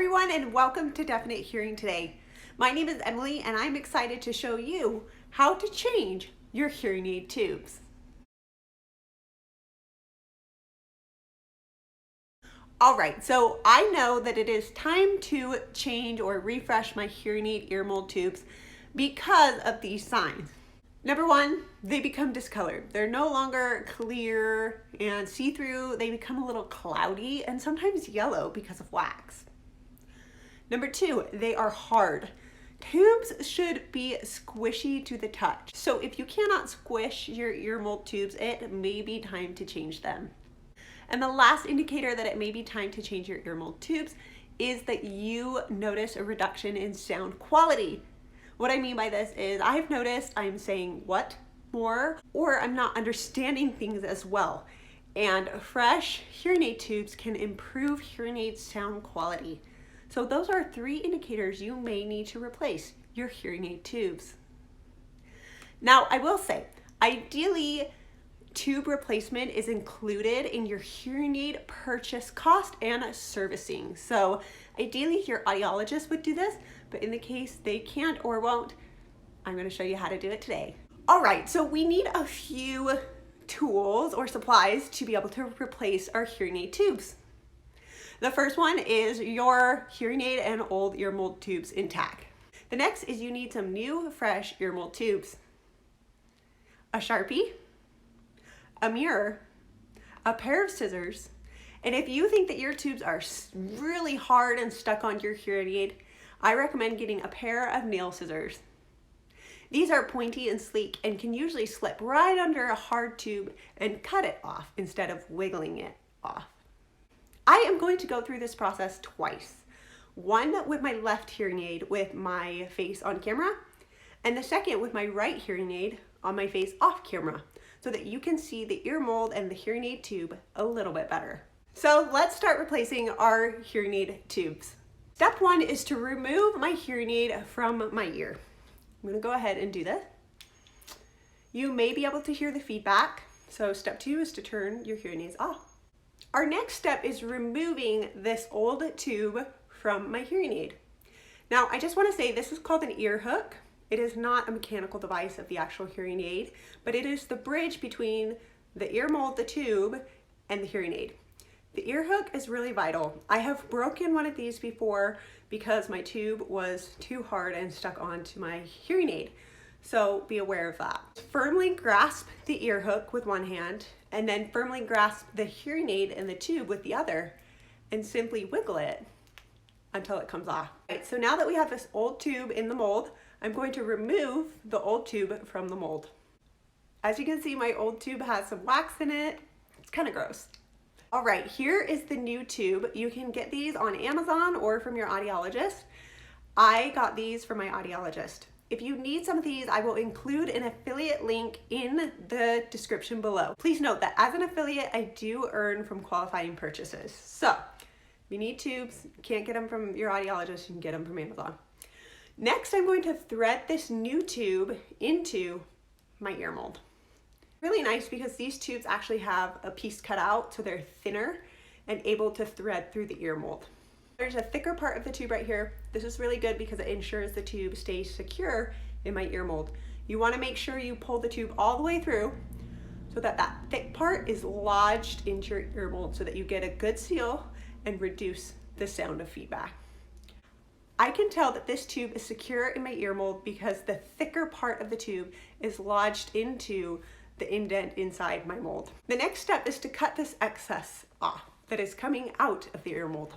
everyone, and welcome to Definite Hearing Today. My name is Emily and I'm excited to show you how to change your hearing aid tubes. Alright, so I know that it is time to change or refresh my hearing aid ear mold tubes because of these signs. Number one, they become discolored. They're no longer clear and see-through. They become a little cloudy and sometimes yellow because of wax. Number two, they are hard. Tubes should be squishy to the touch. So if you cannot squish your ear mold tubes, it may be time to change them. And the last indicator that it may be time to change your ear mold tubes is that you notice a reduction in sound quality. What I mean by this is I've noticed I'm saying what more, or I'm not understanding things as well. And fresh hearing aid tubes can improve hearing aid sound quality. So those are 3 indicators you may need to replace your hearing aid tubes. Now, I will say, ideally, tube replacement is included in your hearing aid purchase cost and servicing. So ideally, your audiologist would do this, but in the case they can't or won't, I'm going to show you how to do it today. All right, so we need a few tools or supplies to be able to replace our hearing aid tubes. The first one is your hearing aid and old ear mold tubes intact. The next is you need some new, fresh ear mold tubes, a Sharpie, a mirror, a pair of scissors, and if you think that your tubes are really hard and stuck on your hearing aid, I recommend getting a pair of nail scissors. These are pointy and sleek and can usually slip right under a hard tube and cut it off instead of wiggling it off. I am going to go through this process twice. One with my left hearing aid with my face on camera, and the second with my right hearing aid on my face off camera, so that you can see the ear mold and the hearing aid tube a little bit better. So let's start replacing our hearing aid tubes. Step 1 is to remove my hearing aid from my ear. I'm gonna go ahead and do this. You may be able to hear the feedback, so step 2 is to turn your hearing aids off. Our next step is removing this old tube from my hearing aid. Now, I just want to say this is called an ear hook. It is not a mechanical device of the actual hearing aid, but it is the bridge between the ear mold, the tube, and the hearing aid. The ear hook is really vital. I have broken one of these before because my tube was too hard and stuck onto my hearing aid. So be aware of that. Firmly grasp the ear hook with one hand and then firmly grasp the hearing aid and the tube with the other and simply wiggle it until it comes off. Right, so now that we have this old tube in the mold, I'm going to remove the old tube from the mold. As you can see, my old tube has some wax in it. It's kind of gross. All right, here is the new tube. You can get these on Amazon or from your audiologist. I got these from my audiologist. If you need some of these, I will include an affiliate link in the description below. Please note that as an affiliate, I do earn from qualifying purchases. So if you need tubes, can't get them from your audiologist, you can get them from Amazon. Next, I'm going to thread this new tube into my ear mold. Really nice because these tubes actually have a piece cut out so they're thinner and able to thread through the ear mold. There's a thicker part of the tube right here. This is really good because it ensures the tube stays secure in my ear mold. You want to make sure you pull the tube all the way through so that that thick part is lodged into your ear mold so that you get a good seal and reduce the sound of feedback. I can tell that this tube is secure in my ear mold because the thicker part of the tube is lodged into the indent inside my mold. The next step is to cut this excess off that is coming out of the ear mold.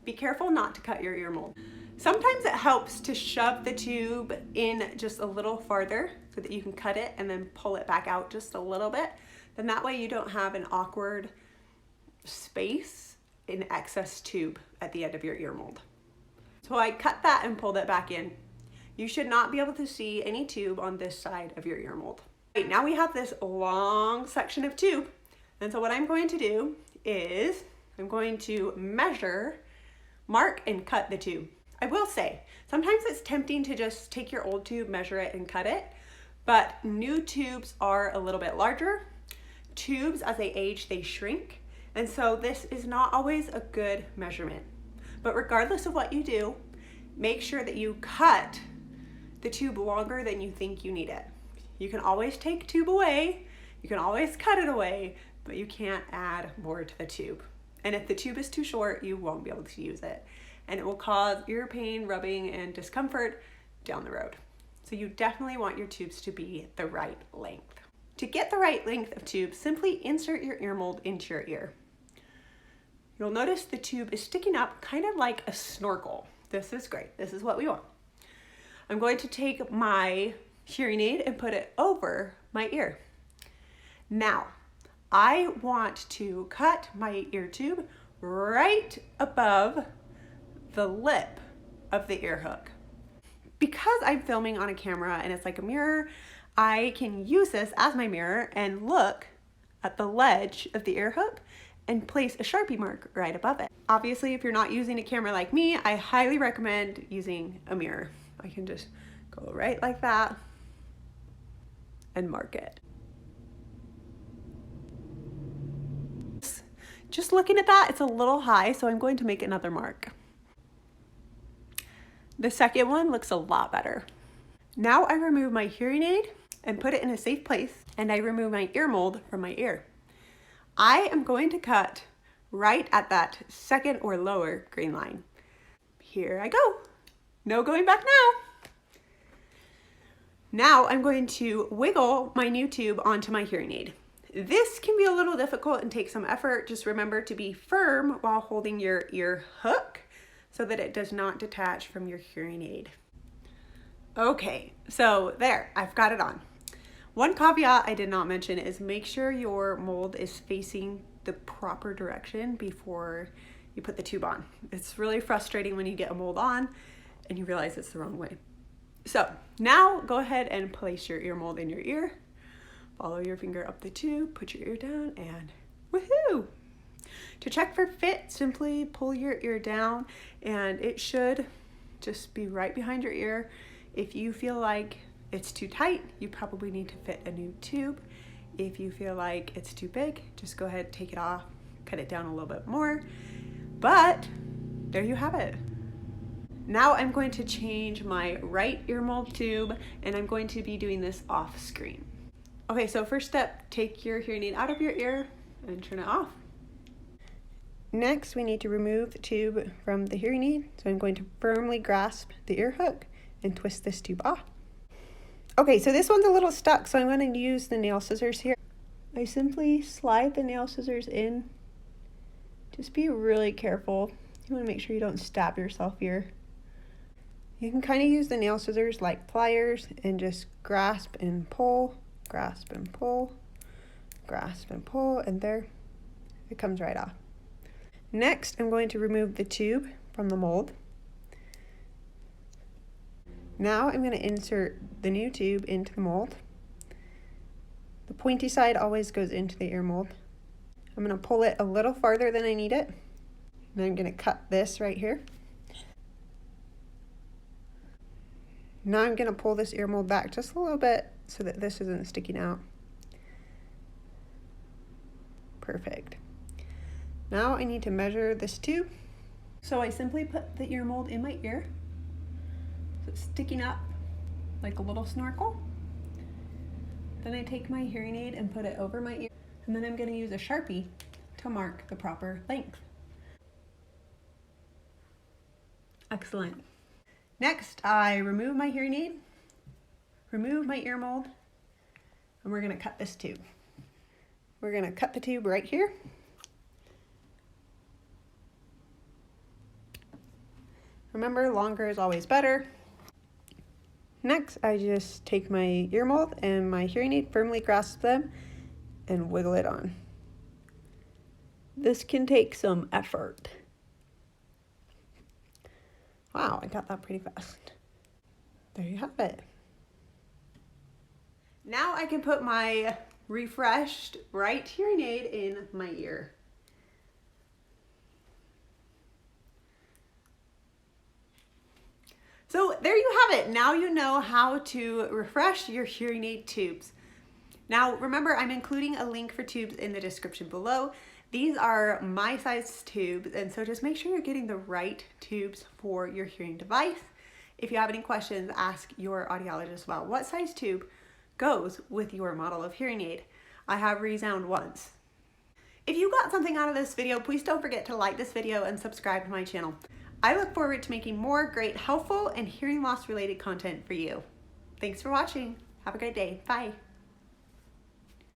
Be careful not to cut your ear mold. Sometimes it helps to shove the tube in just a little farther so that you can cut it and then pull it back out just a little bit. Then that way you don't have an awkward space in excess tube at the end of your ear mold. So I cut that and pulled it back in. You should not be able to see any tube on this side of your ear mold. Right, now we have this long section of tube. And so what I'm going to do is I'm going to measure, mark, and cut the tube. I will say, sometimes it's tempting to just take your old tube, measure it, and cut it, but new tubes are a little bit larger. Tubes, as they age, they shrink, And so this is not always a good measurement. But regardless of what you do, make sure that you cut the tube longer than you think you need it. You can always take tube away, you can always cut it away, but you can't add more to the tube. And if the tube is too short, you won't be able to use it. And it will cause ear pain, rubbing, and discomfort down the road. So you definitely want your tubes to be the right length. To get the right length of tube, simply insert your ear mold into your ear. You'll notice the tube is sticking up kind of like a snorkel. This is great. This is what we want. I'm going to take my hearing aid and put it over my ear. Now, I want to cut my ear tube right above the lip of the ear hook. Because I'm filming on a camera and it's like a mirror, I can use this as my mirror and look at the ledge of the ear hook and place a Sharpie mark right above it. Obviously, if you're not using a camera like me, I highly recommend using a mirror. I can just go right like that and mark it. Just looking at that, it's a little high, so I'm going to make another mark. The second one looks a lot better. Now I remove my hearing aid and put it in a safe place, and I remove my ear mold from my ear. I am going to cut right at that second or lower green line. Here I go. No going back now. Now I'm going to wiggle my new tube onto my hearing aid. This can be a little difficult and take some effort. Just remember to be firm while holding your ear hook so that it does not detach from your hearing aid. Okay, so there, I've got it on. One caveat I did not mention is make sure your mold is facing the proper direction before you put the tube on. It's really frustrating when you get a mold on and you realize it's the wrong way. So now go ahead and place your ear mold in your ear. Follow your finger up the tube, put your ear down, and woohoo! To check for fit, simply pull your ear down and it should just be right behind your ear. If you feel like it's too tight, you probably need to fit a new tube. If you feel like it's too big, just go ahead, take it off, cut it down a little bit more. But there you have it. Now I'm going to change my right ear mold tube, and I'm going to be doing this off screen. Okay, so first step, take your hearing aid out of your ear and turn it off. Next, we need to remove the tube from the hearing aid. So I'm going to firmly grasp the ear hook and twist this tube off. Okay, so this one's a little stuck, so I'm going to use the nail scissors here. I simply slide the nail scissors in. Just be really careful. You want to make sure you don't stab yourself here. You can kind of use the nail scissors like pliers and just grasp and pull, grasp and pull, grasp and pull, and there it comes right off. Next, I'm going to remove the tube from the mold. Now I'm going to insert the new tube into the mold. The pointy side always goes into the ear mold. I'm going to pull it a little farther than I need it. And I'm going to cut this right here. Now I'm going to pull this ear mold back just a little bit so that this isn't sticking out. Perfect. Now I need to measure this tube. So I simply put the ear mold in my ear. So it's sticking up like a little snorkel. Then I take my hearing aid and put it over my ear. And then I'm going to use a Sharpie to mark the proper length. Excellent. Next, I remove my hearing aid, remove my ear mold, and we're going to cut this tube. We're going to cut the tube right here. Remember, longer is always better. Next, I just take my ear mold and my hearing aid, firmly grasp them, and wiggle it on. This can take some effort. Wow, I got that pretty fast. There you have it. Now I can put my refreshed right hearing aid in my ear. So there you have it. Now you know how to refresh your hearing aid tubes. Now remember, I'm including a link for tubes in the description below. These are my size tubes, and so just make sure you're getting the right tubes for your hearing device. If you have any questions, ask your audiologist about what size tube goes with your model of hearing aid. I have ReSound ones. If you got something out of this video, please don't forget to like this video and subscribe to my channel. I look forward to making more great, helpful, and hearing loss related content for you. Thanks for watching. Have a great day. Bye.